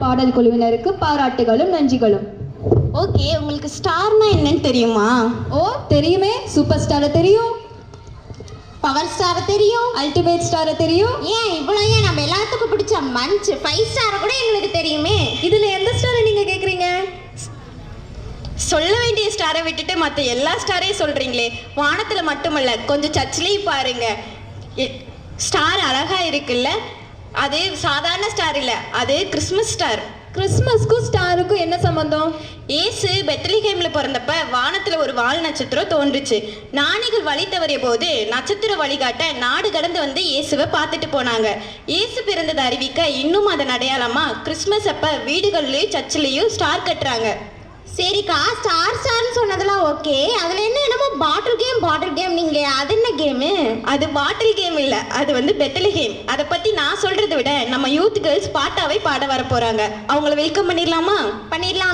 பாடல் குழுவினருக்கு பாராட்டுகளும் நன்றிகளும். ஓகே, உங்களுக்கு ஸ்டார்னா என்னன்னு தெரியுமா? ஓ தெரியுமே, சூப்பர் ஸ்டாரை தெரியும், பவர் ஸ்டாரை தெரியும், அல்டிமேட் ஸ்டாரை தெரியும். ஏன் இவ்வளோ ஏன் நம்ம எல்லாத்துக்கும் பிடிச்ச மஞ்ச் 5 ஸ்டாரை கூட எங்களுக்கு தெரியுமே. இதுல எந்த ஸ்டாரை நீங்க கேக்குறீங்க? சொல்ல வேண்டிய ஸ்டாரை விட்டுட்டு மற்ற எல்லா ஸ்டாரையும் சொல்றீங்களே. வானத்துல மட்டுமல்ல, கொஞ்சம் சர்ச்சிலையும் பாருங்க. ஸ்டார் அழகா இருக்குல்ல. அது சாதாரண ஸ்டார் இல்ல, அது கிறிஸ்மஸ் ஸ்டார். கிறிஸ்மஸ்க்கும் ஸ்டாருக்கும் என்ன சம்பந்தம்? ஏசு பெத்லகேம்ல பிறந்தப்ப வானத்துல ஒரு வால் நட்சத்திரம் தோன்றுச்சு. ஞானிகள் வழி தவறிய போது நட்சத்திரம் வழிகாட்ட நாடு கடந்து வந்து இயேசுவை பார்த்துட்டு போனாங்க. இயேசு பிறந்ததை அறிவிக்க இன்னும் அதன் அடையாளமா கிறிஸ்மஸ் அப்ப வீடுகள்லயும் சர்ச்சிலையும் ஸ்டார் கட்டுறாங்க. சரிக்கா, ஸ்டார்னு சொன்னதெல்லாம் ஓகே. அதில் என்னமோ பாட்டில் கேம் நீங்கள் அது என்ன கேமு? அது பாட்டில் கேம் இல்லை, அது வந்து பெத்லகேம். அதை பற்றி நான் சொல்கிறத விட நம்ம யூத் கேர்ள்ஸ் பாட்டாவை பாட வர போகிறாங்க. அவங்கள வெல்கம் பண்ணிடலாமா? பண்ணிடலாம்.